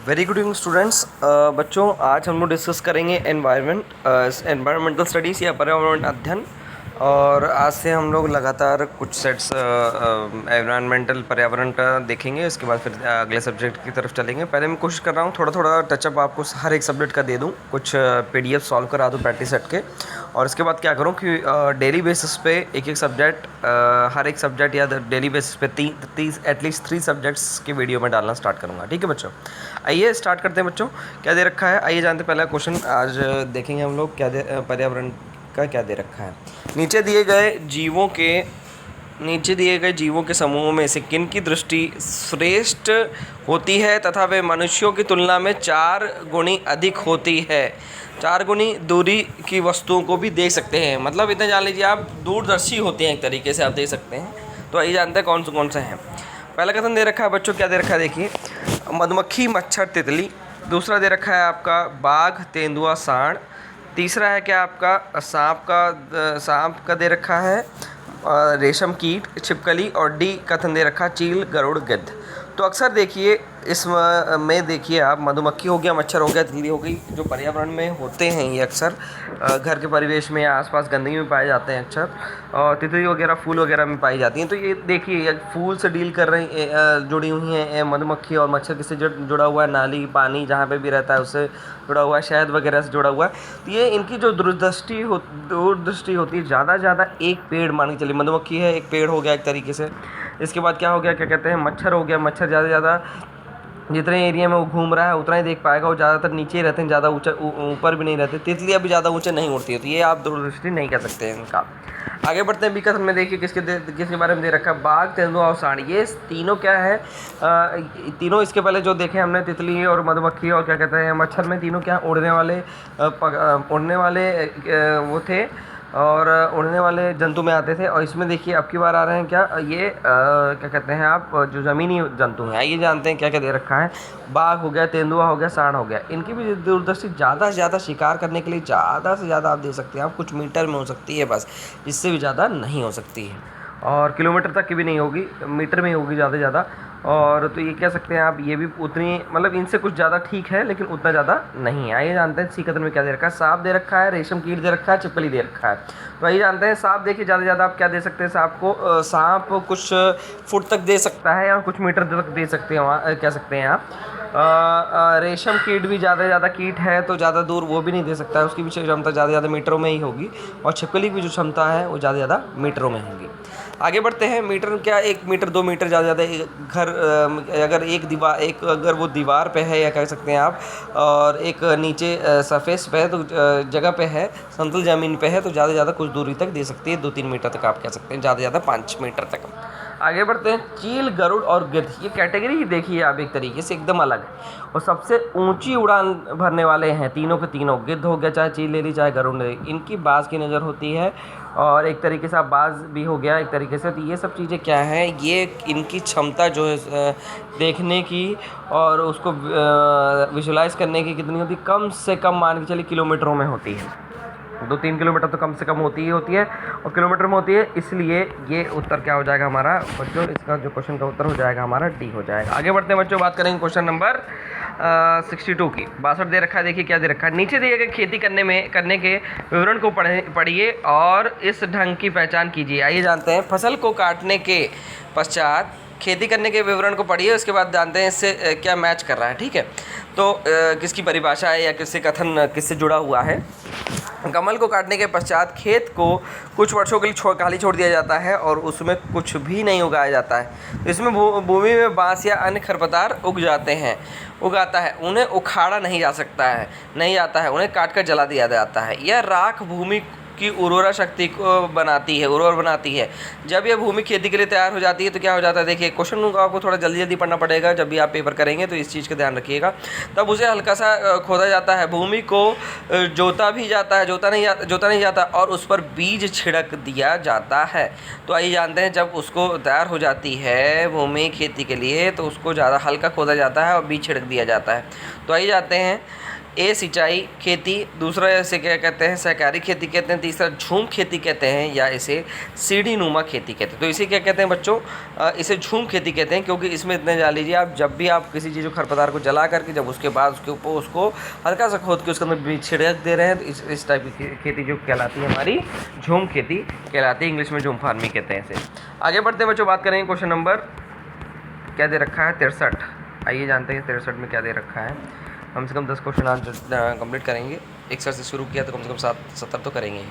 Very good evening students. बच्चों, आज हम लोग डिस्कस करेंगे एनवायरमेंटल स्टडीज़ या पर्यावरण अध्ययन। और आज से हम लोग लगातार कुछ सेट्स एनवायरमेंटल पर्यावरण का देखेंगे। इसके बाद फिर अगले सब्जेक्ट की तरफ चलेंगे। पहले मैं कोशिश कर रहा हूँ थोड़ा थोड़ा टचअप आपको हर एक सब्जेक्ट का दे दूँ, कुछ PDF सॉल्व करा दूँ प्रैक्टिस सेट के। और इसके बाद क्या करूँ कि डेली बेसिस पे एक एक सब्जेक्ट, हर एक सब्जेक्ट या डेली बेसिस पे एटलीस्ट 3 सब्जेक्ट्स के वीडियो में डालना स्टार्ट करूँगा। ठीक है बच्चों, आइए स्टार्ट करते हैं। बच्चों, क्या दे रखा है, आइए जानते हैं। पहला क्वेश्चन आज देखेंगे हम लोग, पर्यावरण का क्या दे रखा है। नीचे दिए गए जीवों के समूह में से किन की दृष्टि श्रेष्ठ होती है तथा वे मनुष्यों की तुलना में 4 गुनी अधिक होती है। 4 गुनी दूरी की वस्तुओं को भी देख सकते हैं, मतलब इतना जान लीजिए आप, दूरदर्शी होते हैं एक तरीके से, आप देख सकते हैं। तो आइए जानते हैं कौन से हैं। पहला कथन दे रखा है बच्चों, क्या दे रखा है देखिए, मधुमक्खी, मच्छर, तितली। दूसरा दे रखा है आपका बाघ, तेंदुआ, सांड। तीसरा है क्या आपका सांप का दे रखा है, रेशम कीट, छिपकली। और डी कथन दे रखा, चील, गरुड़, गिद्ध। तो अक्सर देखिए इसमें देखिए आप, मधुमक्खी हो गया, मच्छर हो गया, तितली हो गई, जो पर्यावरण में होते हैं ये अक्सर घर के परिवेश में या आसपास गंदगी में पाए जाते हैं अक्सर। और तितली वगैरह फूल वगैरह में पाई जाती हैं। तो ये देखिए फूल से डील कर रही जुड़ी हुई हैं मधुमक्खी, और मच्छर किससे जुड़ा हुआ है, नाली पानी जहाँ पे भी रहता है उससे जुड़ा हुआ है, शहद वगैरह से जुड़ा हुआ है। तो ये इनकी जो दूरदृष्टि होती है, ज़्यादा से ज़्यादा एक पेड़ मान के चलिए, मधुमक्खी है एक पेड़ हो गया एक तरीके से। इसके बाद क्या हो गया, क्या कहते हैं, मच्छर हो गया। मच्छर ज़्यादा से ज़्यादा जितने एरिया में वो घूम रहा है उतना ही देख पाएगा, वो ज़्यादातर नीचे ही रहते हैं, ज़्यादा ऊँचा ऊपर भी नहीं रहते। तितलियाँ भी ज़्यादा ऊँचे नहीं उड़ती है, तो ये आप दूरदृष्टि नहीं कह सकते हैं इनका। आगे बढ़ते हैं। बी कथन में देखिए किसके बारे में दे रखा है, बाघ, तेंदुआ और सांड। ये तीनों क्या है, तीनों इसके पहले जो देखे हमने, तितली और मधुमक्खी और क्या कहते हैं मच्छर में, तीनों क्या उड़ने वाले वो थे, और उड़ने वाले जंतु में आते थे। और इसमें देखिए अब की बार आ रहे हैं क्या, ये क्या कहते हैं आप, जो ज़मीनी जंतु हैं। आइए जानते हैं क्या क्या दे रखा है। बाघ हो गया, तेंदुआ हो गया, सांड हो गया। इनकी भी दूरदर्शी ज़्यादा से ज़्यादा शिकार करने के लिए ज़्यादा से ज़्यादा आप दे सकते हैं, आप कुछ मीटर में हो सकती है बस, इससे भी ज़्यादा नहीं हो सकती है। और किलोमीटर तक की भी नहीं होगी, मीटर में होगी ज़्यादा से ज़्यादा। और तो ये कह सकते हैं आप, ये भी उतनी, मतलब इनसे कुछ ज़्यादा ठीक है लेकिन उतना ज़्यादा नहीं है। आइए जानते हैं सी कथन में क्या दे रखा है। सांप दे रखा है, रेशम कीट दे रखा है, छिपकली दे रखा है। तो आइए जानते हैं। सांप देखिए, ज़्यादा से ज़्यादा आप क्या दे सकते हैं सांप को, सांप कुछ फुट तक दे सकता है और कुछ मीटर तक दे सकते हैं, वहाँ कह सकते हैं आप। रेशम कीट भी ज़्यादा से ज़्यादा कीट है तो ज़्यादा दूर वो भी नहीं दे सकता है, उसकी भी क्षमता ज़्यादा से ज़्यादा मीटरों में ही होगी। और छिपकली की जो क्षमता है वो ज़्यादा से ज़्यादा मीटरों में होगी। आगे बढ़ते हैं। मीटर क्या, 1 मीटर 2 मीटर ज़्यादा से ज़्यादा। घर अगर वो दीवार पे है या कह सकते हैं आप, और एक नीचे सरफेस पे है, तो जगह पे है, समतल ज़मीन पे है, तो ज़्यादा से ज़्यादा कुछ दूरी तक दे सकती है, 2-3 मीटर तक आप कह सकते हैं, ज़्यादा से ज़्यादा 5 मीटर तक। आगे बढ़ते हैं। चील, गरुड़ और गिद्ध, ये कैटेगरी ही देखिए आप एक तरीके से एकदम अलग है, और सबसे ऊंची उड़ान भरने वाले हैं तीनों के तीनों। गिद्ध हो गया, चाहे चील ले ली चाहे गरुड़ ले ली, इनकी बाज की नज़र होती है, और एक तरीके से आप बाज भी हो गया एक तरीके से। तो ये सब चीज़ें क्या हैं, ये इनकी क्षमता जो है देखने की और उसको विजुलाइज़ करने की कितनी होती है, कम से कम मान के चलिए किलोमीटरों में होती है। 2-3 किलोमीटर तो कम से कम होती है, और किलोमीटर में होती है। इसलिए ये उत्तर क्या हो जाएगा हमारा बच्चों, इसका जो क्वेश्चन का उत्तर हो जाएगा हमारा डी हो जाएगा। आगे बढ़ते हैं बच्चों, बात करेंगे क्वेश्चन नंबर 62 की। 62 दे रखा है, देखिए क्या दे रखा है। नीचे दिए गए खेती करने के विवरण को पढ़िए और इस ढंग की पहचान कीजिए। आइए जानते हैं। फसल को काटने के पश्चात खेती करने के विवरण को पढ़िए, उसके बाद जानते हैं इससे क्या मैच कर रहा है। ठीक है, तो किसकी परिभाषा है या किससे जुड़ा हुआ है। कमल को काटने के पश्चात खेत को कुछ वर्षों के लिए खाली छोड़ दिया जाता है और उसमें कुछ भी नहीं उगाया जाता है। तो इसमें भूमि में बांस या अन्य खरपतवार उगाता है, उन्हें उखाड़ा नहीं जाता है, उन्हें काटकर जला दिया जाता है। यह राख भूमि की उर्वरा शक्ति को उर्वर बनाती है। जब यह भूमि खेती के लिए तैयार हो जाती है तो क्या हो जाता है, देखिए क्वेश्चन को आपको थोड़ा जल्दी पढ़ना पड़ेगा जब भी आप पेपर करेंगे, तो इस चीज़ का ध्यान रखिएगा। तब उसे हल्का सा खोदा जाता है, भूमि को जोता नहीं जाता और उस पर बीज छिड़क दिया जाता है। तो आइए जानते हैं, जब उसको तैयार हो जाती है भूमि खेती के लिए तो उसको ज़्यादा हल्का खोदा जाता है और बीज छिड़क दिया जाता है। तो आइए जानते हैं ए सिंचाई खेती, दूसरा इसे क्या कहते हैं सहकारी खेती कहते हैं, तीसरा झूम खेती कहते हैं, या इसे सीढ़ी नुमा खेती कहते हैं। तो इसे क्या कहते हैं बच्चों, इसे झूम खेती कहते हैं, क्योंकि इसमें इतने जान लीजिए आप, जब भी आप किसी चीज़ को खरपतवार को जला करके जब उसके बाद उसके ऊपर उसको हल्का सा खोद के उसके अंदर बीज छिड़क दे रहे हैं, तो इस टाइप की खेती जो कहलाती है हमारी झूम खेती कहलाती है। इंग्लिश में झूम फार्मिंग कहते हैं इसे। आगे बढ़ते हैं बच्चों, बात करेंगे क्वेश्चन नंबर क्या दे रखा है 63। आइए जानते हैं 63 में क्या दे रखा है। कम से कम 10 क्वेश्चन आज कंप्लीट करेंगे। 61 से शुरू किया तो कम से कम 70 तो करेंगे ही।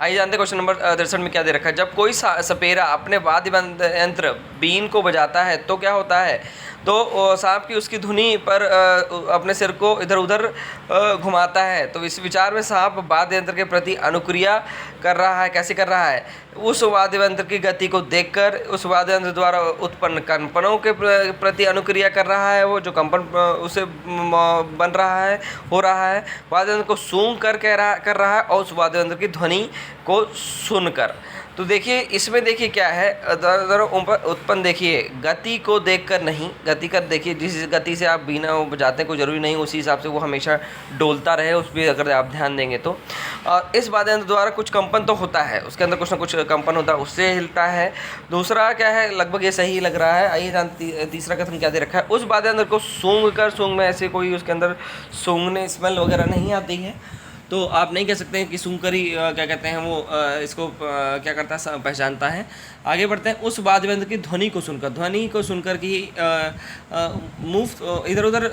आइए जानते हैं क्वेश्चन नंबर 63 में क्या दे रखा है। जब कोई सपेरा अपने वाद्य यंत्र बीन को बजाता है तो क्या होता है। तो सांप की उसकी धुनी पर अपने सिर को इधर उधर घुमाता है। तो इस विचार में सांप वाद्य यंत्र के प्रति अनुक्रिया कर रहा है। कैसे कर रहा है, उस वाद्य यंत्र की गति को देखकर उस वाद्य यंत्र द्वारा उत्पन्न कंपनों के प्रति अनुक्रिया कर रहा है। वो जो कंपन उसे बन रहा है, हो रहा है, वाद्य यंत्र को सूंघ कर कर रहा है और उस वाद्य यंत्र की ध्वनि को सुनकर। तो देखिए इसमें देखिए क्या है, उत्पन्न देखिए गति को देखकर नहीं, गति कर देखिए जिस गति से आप बीना बजाते हैं कोई ज़रूरी नहीं उसी हिसाब से वो हमेशा डोलता रहे, उस पर अगर आप ध्यान देंगे तो। इस वाद्य यंत्र द्वारा कुछ कंपन तो होता है, उसके अंदर कुछ ना कुछ कंपन होता है, उससे हिलता है। दूसरा क्या है, लगभग ये सही लग रहा है। आइए तीसरा कथन क्या दे रखा है। उस वाद्य यंत्र को सूंघ में ऐसे कोई उसके अंदर सूंघने स्मेल वगैरह नहीं आती है, तो आप नहीं कह सकते हैं कि सूंघकर ही क्या कहते हैं वो इसको क्या करता है, पहचानता है। आगे बढ़ते हैं, उस वाद्य यंत्र की ध्वनि को सुनकर कि मुफ्त इधर उधर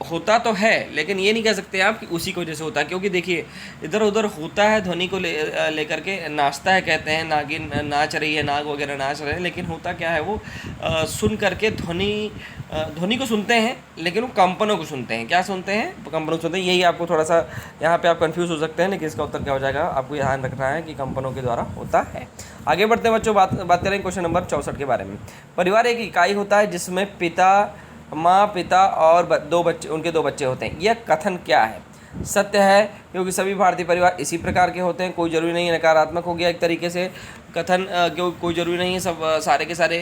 होता तो है, लेकिन ये नहीं कह सकते आप कि उसी की वजह से होता है, क्योंकि देखिए इधर उधर होता है ध्वनि को लेकर के नाचता है, कहते हैं नागिन नाच रही है, नाग वगैरह नाच रहे हैं, लेकिन होता क्या है वो सुन करके ध्वनि को सुनते हैं, लेकिन वो कंपनों को सुनते हैं। क्या सुनते हैं, कंपनों को सुनते हैं। यही आपको थोड़ा सा यहाँ पे आप कंफ्यूज हो सकते हैं, लेकिन इसका उत्तर क्या हो जाएगा, आपको ध्यान रखना है कि कंपनों के द्वारा होता है। आगे बढ़ते हैं बच्चों, बात करेंगे क्वेश्चन नंबर 64 के बारे में। परिवार एक इकाई होता है जिसमें माँ पिता और उनके दो बच्चे होते हैं। यह कथन क्या है, सत्य है, क्योंकि सभी भारतीय परिवार इसी प्रकार के होते हैं। कोई ज़रूरी नहीं है, नकारात्मक हो गया एक तरीके से कथन, क्योंकि कोई ज़रूरी नहीं है सब सारे के सारे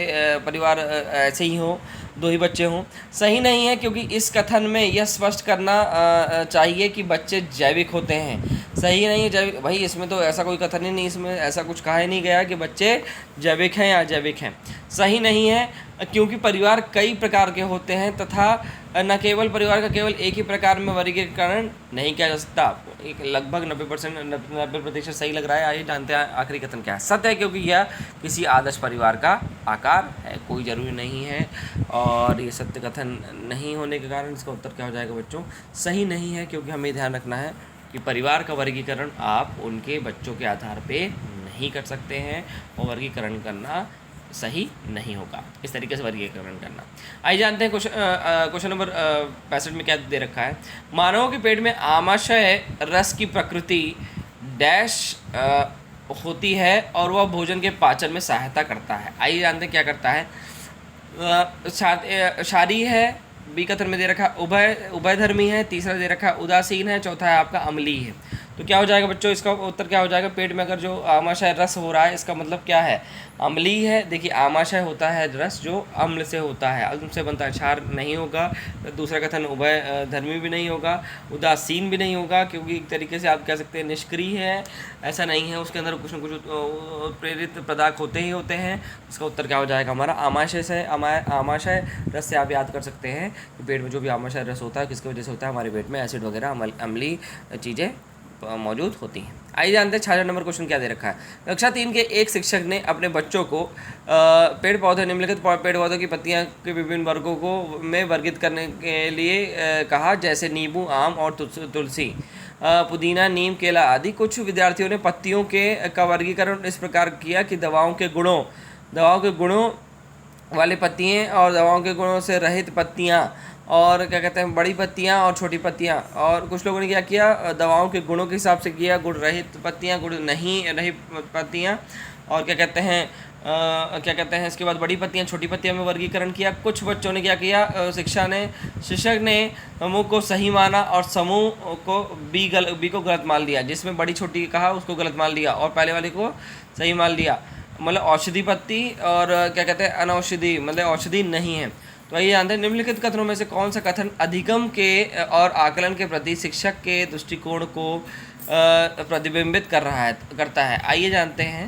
परिवार ऐसे ही हों, दो ही बच्चे हों। सही नहीं है, क्योंकि इस कथन में यह स्पष्ट करना चाहिए कि बच्चे जैविक होते हैं। सही नहीं है जैविक, भाई इसमें तो ऐसा कोई कथन ही नहीं, इसमें ऐसा कुछ कहा ही नहीं गया कि बच्चे जैविक हैं या अजैविक हैं। सही नहीं है, क्योंकि परिवार कई प्रकार के होते हैं तथा न केवल परिवार का केवल एक ही प्रकार में वर्गीकरण नहीं किया जा सकता। आपको एक लगभग 90% सही लग रहा है। आइए जानते हैं आखिरी कथन क्या है। सत्य है, क्योंकि यह किसी आदर्श परिवार का आकार है, कोई ज़रूरी नहीं है, और ये सत्य कथन नहीं होने के कारण इसका उत्तर क्या हो जाएगा बच्चों, सही नहीं है, क्योंकि हमें ध्यान रखना है कि परिवार का वर्गीकरण आप उनके बच्चों के आधार पे नहीं कर सकते हैं, और वर्गीकरण करना सही नहीं होगा, इस तरीके से वर्गीकरण करना। आइए जानते हैं क्वेश्चन नंबर 65 में क्या दे रखा है। मानवों के पेट में आमाशय रस की प्रकृति डैश होती है और वह भोजन के पाचन में सहायता करता है। आइए जानते हैं क्या करता है। क्षारी है, बी कथन में दे रखा उभयधर्मी है, तीसरा दे रखा उदासीन है, चौथा है आपका अम्लीय है। तो क्या हो जाएगा बच्चों, इसका उत्तर क्या हो जाएगा। पेट में अगर जो आमाशय रस हो रहा है, इसका मतलब क्या है, अम्लीय है। देखिए आमाशय होता है रस जो अम्ल से होता है, अम्ल से बनता है, क्षार नहीं होगा। दूसरा कथन उभय धर्मी भी नहीं होगा, उदासीन भी नहीं होगा, क्योंकि एक तरीके से आप कह सकते हैं निष्क्रिय है, ऐसा नहीं है, उसके अंदर कुछ न कुछ प्रेरित पदार्थ होते ही होते हैं। इसका उत्तर क्या हो जाएगा हमारा, आमाशय से। आमाशय रस से आप याद कर सकते हैं कि पेट में जो भी आमाशय रस होता है किसकी वजह से होता है, हमारे पेट में एसिड वगैरह अम्लीय चीज़ें मौजूद होती हैं। आइए जानते हैं 66 नंबर क्वेश्चन क्या दे रखा है। कक्षा 3 के एक शिक्षक ने अपने बच्चों को पेड़ पौधे निम्नलिखित पेड़ पौधों की पत्तियां के विभिन्न वर्गों को में वर्गीकृत करने के लिए कहा, जैसे नींबू, आम और तुलसी, पुदीना, नीम, केला आदि। कुछ विद्यार्थियों ने पत्तियों का वर्गीकरण इस प्रकार किया कि दवाओं के गुणों वाली पत्तियाँ और दवाओं के गुणों से रहित पत्तियाँ, और क्या कहते हैं बड़ी पत्तियाँ और छोटी पत्तियाँ। और कुछ लोगों ने क्या किया, दवाओं के गुणों के हिसाब से किया, गुण रहित पत्तियाँ, गुण नहीं रहित पत्तियाँ, और क्या कहते हैं इसके बाद बड़ी पत्तियाँ, छोटी पत्तियाँ में वर्गीकरण किया। कुछ बच्चों ने क्या किया, शिक्षक ने समूह को सही माना और समूह को बी को गलत मान लिया। जिसमें बड़ी छोटी कहा उसको गलत मान लिया और पहले वाले को सही मान लिया। मतलब औषधि पत्ती और क्या कहते हैं अनौषधि, मतलब औषधि नहीं है। तो आइए जानते हैं निम्नलिखित कथनों में से कौन सा कथन अधिगम के और आकलन के प्रति शिक्षक के दृष्टिकोण को प्रतिबिंबित करता है। आइए जानते हैं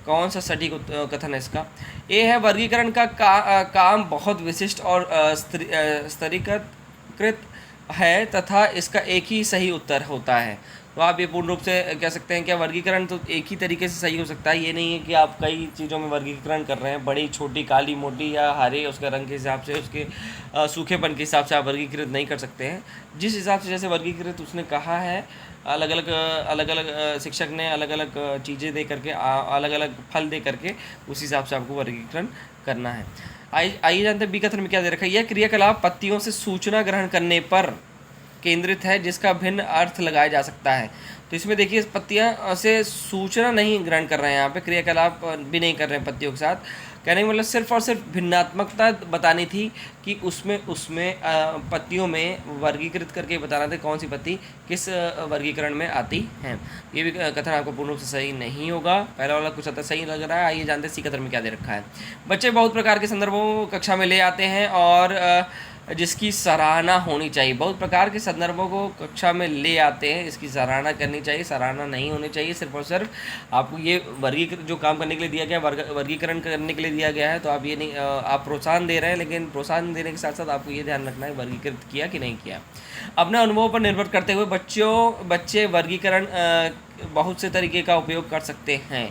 कौन सा सटीक कथन है इसका। ए है वर्गीकरण का काम बहुत विशिष्ट और स्तरीकृत है तथा इसका एक ही सही उत्तर होता है। तो आप ये पूर्ण रूप से कह सकते हैं कि वर्गीकरण तो एक ही तरीके से सही हो सकता है। ये नहीं है कि आप कई चीज़ों में वर्गीकरण कर रहे हैं, बड़ी छोटी काली मोटी या हरे उसके रंग के हिसाब से, उसके सूखेपन के हिसाब से आप वर्गीकृत नहीं कर सकते हैं। जिस हिसाब से जैसे वर्गीकृत उसने कहा है, अलग अलग शिक्षक ने अलग अलग चीज़ें दे करके अलग अलग फल दे करके उस हिसाब से आपको वर्गीकरण करना है। आइए जानते हैं बी कथन में क्या दे रखा है। यह क्रियाकलाप पत्तियों से सूचना ग्रहण करने पर केंद्रित है जिसका भिन्न अर्थ लगाया जा सकता है। तो इसमें देखिए पत्तियां से सूचना नहीं ग्रहण कर रहे हैं, यहाँ पे क्रियाकलाप भी नहीं कर रहे हैं पत्तियों के साथ। कहने का मतलब सिर्फ और सिर्फ भिन्नात्मकता बतानी थी कि उसमें पत्तियों में वर्गीकृत करके बताना था कौन सी पत्ती किस वर्गीकरण में आती हैं। ये भी कथन आपको पूर्ण रूप से सही नहीं होगा। पहला वाला कुछ आता सही लग रहा है। आइए जानते हैं सी कथन में क्या दे रखा है। बच्चे बहुत प्रकार के संदर्भों को कक्षा में ले आते हैं और जिसकी सराहना होनी चाहिए। बहुत प्रकार के संदर्भों को कक्षा में ले आते हैं, इसकी सराहना करनी चाहिए, सराहना नहीं होनी चाहिए। सिर्फ और सिर्फ आपको ये वर्गीकरण जो काम करने के लिए दिया गया, वर्गीकरण करने के लिए दिया गया है, तो आप ये नहीं आप प्रोत्साहन दे रहे हैं, लेकिन प्रोत्साहन देने के साथ साथ आपको ये ध्यान रखना है वर्गीकृत किया कि नहीं किया। अपने अनुभव पर निर्भर करते हुए बच्चे वर्गीकरण बहुत से तरीके का उपयोग कर सकते हैं।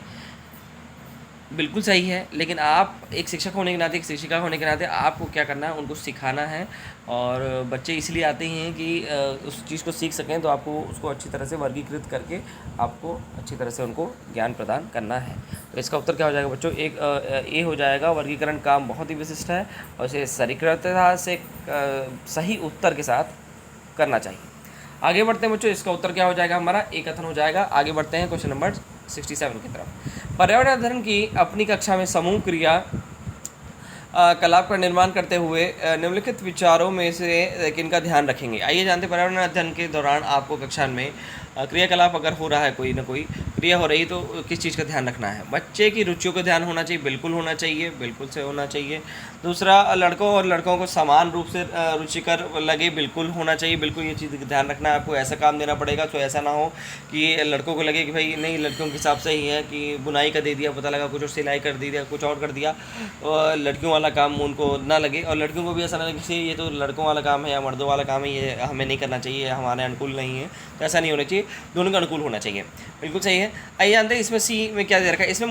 बिल्कुल सही है, लेकिन आप एक शिक्षक होने के नाते, एक शिक्षिका होने के नाते आपको क्या करना है, उनको सिखाना है। और बच्चे इसलिए आते हैं कि उस चीज़ को सीख सकें, तो आपको उसको अच्छी तरह से वर्गीकृत करके आपको अच्छी तरह से उनको ज्ञान प्रदान करना है। तो इसका उत्तर क्या हो जाएगा बच्चों? एक ए हो जाएगा। वर्गीकरण काम बहुत ही विशिष्ट है और इसे स्तरीकृतता से सही उत्तर के साथ करना चाहिए। आगे बढ़ते हैं बच्चों, इसका उत्तर क्या हो जाएगा हमारा? ए कथन हो जाएगा। आगे बढ़ते हैं क्वेश्चन नंबर 67 की तरफ। पर्यावरण अध्ययन की अपनी कक्षा में समूह क्रिया कलाप का निर्माण करते हुए निम्नलिखित विचारों में से किनका ध्यान रखेंगे। आइए जानते हैं पर्यावरण अध्ययन के दौरान आपको कक्षा में क्रियाकलाप अगर हो रहा है, कोई ना कोई क्रिया हो रही, तो किस चीज़ का ध्यान रखना है? बच्चे की रुचियों का ध्यान होना चाहिए, बिल्कुल होना चाहिए, बिल्कुल से होना चाहिए। दूसरा, लड़कों और लड़कों को समान रूप से रुचिकर लगे, बिल्कुल होना चाहिए, बिल्कुल ये चीज़ ध्यान रखना है। आपको ऐसा काम देना पड़ेगा तो ऐसा ना हो कि लड़कों को लगे कि भाई नहीं, लड़कियों के हिसाब से ही है कि बुनाई का दे दिया, पता लगा कुछ और सिलाई कर दिया, कुछ और कर दिया, और लड़कियों वाला काम उनको ना लगे, और लड़कियों को भी ऐसा ना लगे कि ये तो लड़कों वाला काम है या मर्दों वाला काम है, ये हमें नहीं करना चाहिए, हमारे अनुकूल नहीं है। तो ऐसा नहीं होना चाहिए, दोनों का अनुकूल होना चाहिए। बिल्कुल सही है। आइए जानते हैं इसमें सी में क्या दे रखा है। इसमें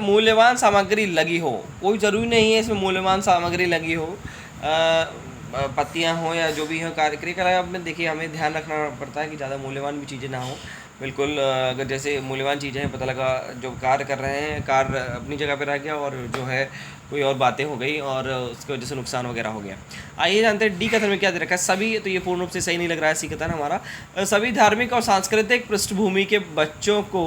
मूल्यवान सामग्री लगी हो, कोई ज़रूरी नहीं है इसमें मूल्यवान सामग्री लगी हो, पत्तियां हो या जो भी हो। क्रियाकलाप में देखिए हमें ध्यान रखना पड़ता है कि ज़्यादा मूल्यवान भी चीज़ें ना हो। बिल्कुल अगर जैसे मूल्यवान चीज़ें हैं, पता लगा जो कार्य कर रहे हैं, कार्य अपनी जगह पर रह गया और जो है कोई और बातें हो गई और उसकी वजह से नुकसान वगैरह हो गया। आइए जानते हैं डी कथन में क्या दे रखा है। सभी, तो ये पूर्ण रूप से सही नहीं लग रहा है सी कथन हमारा। सभी धार्मिक और सांस्कृतिक पृष्ठभूमि के बच्चों को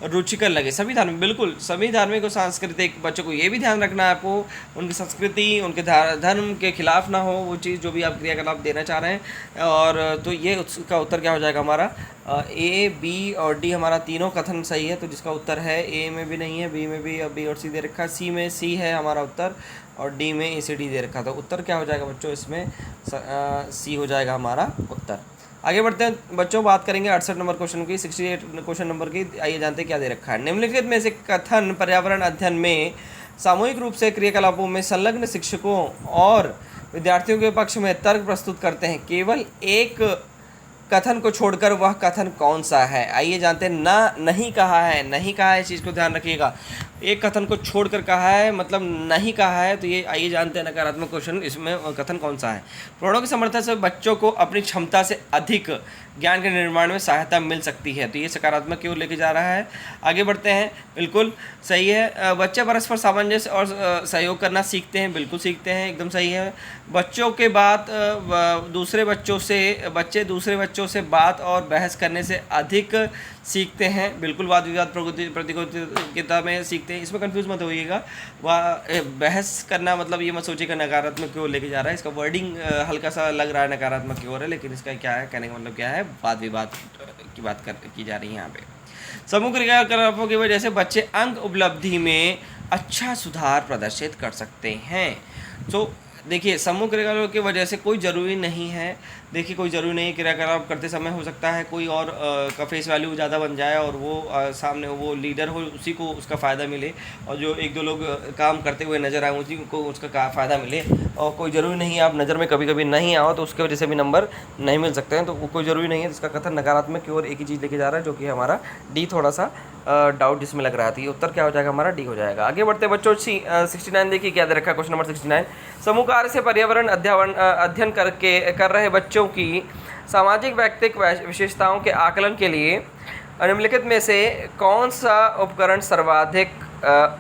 रुचिकर लगे। सभी धार्मिक, बिल्कुल सभी धार्मिक और सांस्कृतिक बच्चों को ये भी ध्यान रखना है आपको, उनकी संस्कृति, उनके धर्म के खिलाफ ना हो वो चीज़ जो भी आप क्रियाकलाप देना चाह रहे हैं। और तो ये उसका उत्तर क्या हो जाएगा हमारा? ए, बी और डी हमारा तीनों कथन सही है। तो जिसका उत्तर है ए में भी नहीं है, बी में भी, बी और सी दे रखा है, सी में सी है हमारा उत्तर, और डी में ए से डी दे रखा। तो उत्तर क्या हो जाएगा बच्चों? इसमें सी हो जाएगा हमारा उत्तर। आगे बढ़ते हैं बच्चों, बात करेंगे 68 नंबर क्वेश्चन की, 68 क्वेश्चन नंबर की। आइए जानते हैं क्या दे रखा है। निम्नलिखित में से कथन पर्यावरण अध्ययन में सामूहिक रूप से क्रियाकलापों में संलग्न शिक्षकों और विद्यार्थियों के पक्ष में तर्क प्रस्तुत करते हैं। केवल एक कथन को छोड़कर वह कथन कौन सा है? आइए जानते हैं। ना, नहीं कहा है, नहीं कहा है, इस चीज़ को ध्यान रखिएगा। एक कथन को छोड़कर कहा है, मतलब नहीं कहा है। तो ये आइए जानते हैं नकारात्मक क्वेश्चन, इसमें कथन कौन सा है? प्रौढ़ों की समर्थन से बच्चों को अपनी क्षमता से अधिक ज्ञान के निर्माण में सहायता मिल सकती है। तो ये सकारात्मक की ओर लेके जा रहा है। आगे बढ़ते हैं, बिल्कुल सही है। बच्चे परस्पर सामंजस्य और सहयोग करना सीखते हैं, बिल्कुल सीखते हैं, एकदम सही है। बच्चे दूसरे बच्चों से बात और बहस करने से अधिक सीखते हैं, बिल्कुल वाद विवाद प्रतियोगिता में सीखते हैं। इसमें कंफ्यूज मत होइएगा, बहस करना मतलब ये मत सोचिएगा नकारात्मक की ओर लेके जा रहा है। इसका वर्डिंग हल्का सा लग रहा है नकारात्मक की ओर है, लेकिन इसका क्या है, कहने का मतलब क्या है, वाद विवाद की बात की जा रही है यहाँ पे। समूह क्रियाकलापों की वजह से बच्चे अंक उपलब्धि में अच्छा सुधार प्रदर्शित कर सकते हैं। तो देखिए समूह क्रियाकलाप की वजह से कोई ज़रूरी नहीं है, देखिए कोई ज़रूरी नहीं है क्रियाकलाप करते समय हो सकता है कोई और का फेस वैल्यू ज़्यादा बन जाए और वो सामने वो लीडर हो उसी को उसका फ़ायदा मिले, और जो एक दो लोग काम करते हुए नज़र आए उसी को उसका फ़ायदा मिले। और कोई ज़रूरी नहीं है आप नज़र में कभी कभी नहीं आओ तो उसके वजह से भी नंबर नहीं मिल सकते हैं, तो वो कोई ज़रूरी नहीं है। इसका कथन नकारात्मक की ओर एक ही चीज़ लेके जा रहा है, जो कि हमारा डी थोड़ा सा डाउट जिसमें लग रहा था। ये उत्तर क्या हो जाएगा हमारा, डी हो जाएगा। आगे बढ़ते बच्चों 69 देखिए क्या दे रखा है, क्वेश्चन नंबर 69। समूह कार्य से पर्यावरण अध्ययन कर रहे बच्चों की सामाजिक व्यक्तिक विशेषताओं के आकलन के लिए निम्नलिखित में से कौन सा उपकरण सर्वाधिक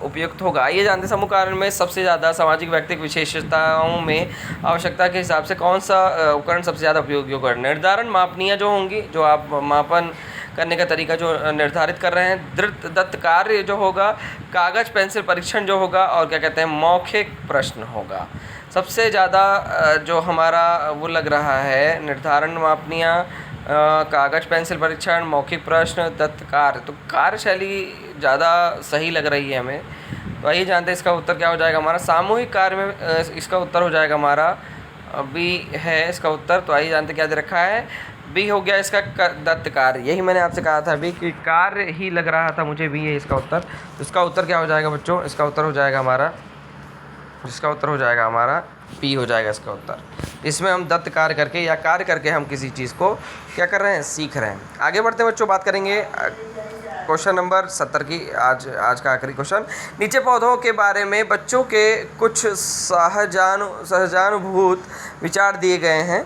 उपयुक्त होगा। ये जानते हैं समूह कार्य में सबसे ज़्यादा सामाजिक व्यक्तिक विशेषताओं में आवश्यकता के हिसाब से कौन सा उपकरण सबसे ज़्यादा उपयोगी होगा। निर्धारण मापनीय जो होंगी, जो आप मापन करने का तरीका जो निर्धारित कर रहे हैं, दत्त कार्य जो होगा, कागज़ पेंसिल परीक्षण जो होगा, और क्या कहते हैं मौखिक प्रश्न होगा। सबसे ज़्यादा जो हमारा वो लग रहा है निर्धारण मापनीय, कागज़ पेंसिल परीक्षण, मौखिक प्रश्न, दत्त कार्य, तो कार्यशैली ज़्यादा सही लग रही है हमें। तो आइए जानते हैं इसका उत्तर क्या हो जाएगा हमारा। सामूहिक कार्य में इसका उत्तर हो जाएगा हमारा बी है इसका उत्तर। तो आइए जानते क्या दे रखा है, बी हो गया इसका दत्त कार्य। यही मैंने आपसे कहा था अभी कि कार्य ही लग रहा था मुझे, बी है इसका उत्तर। तो इसका उत्तर क्या हो जाएगा बच्चों, इसका उत्तर हो जाएगा हमारा, इसका उत्तर हो जाएगा हमारा बी हो जाएगा इसका उत्तर। इसमें हम दत्त कार्य करके या कार्य करके हम किसी चीज़ को क्या कर रहे हैं, सीख रहे हैं। आगे बढ़ते बच्चों बात करेंगे क्वेश्चन नंबर 70 की, आज का आखिरी क्वेश्चन। नीचे पौधों के बारे में बच्चों के कुछ सहजानुभूत विचार दिए गए हैं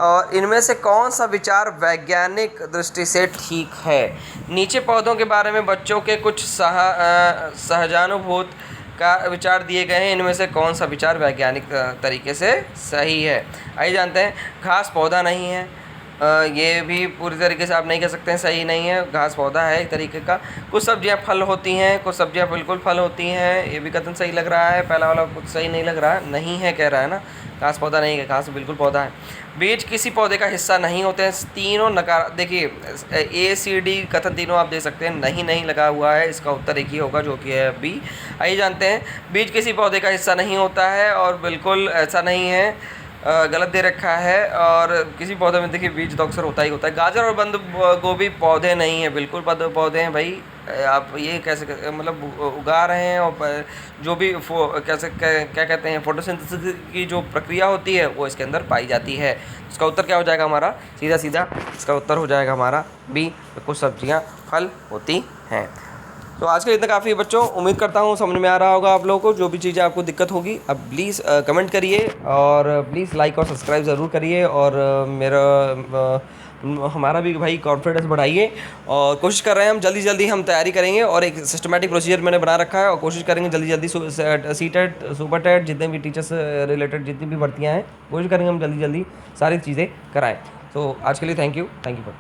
और इनमें से कौन सा विचार वैज्ञानिक दृष्टि से ठीक है। नीचे पौधों के बारे में बच्चों के कुछ सहजानुभूत का विचार दिए गए हैं, इनमें से कौन सा विचार वैज्ञानिक तरीके से सही है। आइए जानते हैं। घास पौधा नहीं है, ये भी पूरी तरीके से आप नहीं कह सकते हैं सही नहीं है, घास पौधा है एक तरीके का। कुछ सब्जियां फल होती हैं, कुछ सब्जियां बिल्कुल फल होती हैं, ये भी कथन सही लग रहा है। पहला वाला कुछ सही नहीं लग रहा है, नहीं है कह रहा है ना, घास पौधा नहीं है, घास बिल्कुल पौधा है। बीज किसी पौधे का हिस्सा नहीं होते हैं, तीनों नकार, देखिए ए सी डी कथन तीनों आप दे सकते हैं, नहीं लगा हुआ है, इसका उत्तर एक ही होगा जो कि है बी। आइए जानते हैं। बीज किसी पौधे का हिस्सा नहीं होता है और बिल्कुल ऐसा नहीं है, गलत दे रखा है। और किसी पौधे में देखिए बीज तो अक्सर होता ही होता है। गाजर और बंद गोभी पौधे नहीं है, बिल्कुल पौधे हैं भाई। आप ये कैसे मतलब उगा रहे हैं, और जो भी कैसे क्या कहते हैं फोटोसिंथेसिस की जो प्रक्रिया होती है वो इसके अंदर पाई जाती है। इसका उत्तर क्या हो जाएगा हमारा, सीधा इसका उत्तर हो जाएगा हमारा बी, कुछ सब्जियां फल होती हैं। तो आज के लिए इतना काफ़ी है बच्चों, उम्मीद करता हूँ समझ में आ रहा होगा आप लोगों को। जो भी चीज़ें आपको दिक्कत होगी अब प्लीज़ कमेंट करिए और प्लीज़ लाइक और सब्सक्राइब ज़रूर करिए, और हमारा भी भाई कॉन्फिडेंस बढ़ाइए। और कोशिश कर रहे हैं हम जल्दी हम तैयारी करेंगे, और एक सिस्टमेटिक प्रोसीजर मैंने बना रखा है, और कोशिश करेंगे जल्दी सीटेट सुपर टेट जितने भी टीचर्स रिलेटेड जितनी भी भर्तियाँ हैं, कोशिश करेंगे हम जल्दी सारी चीज़ें कराएँ। तो आज के लिए थैंक यू फॉर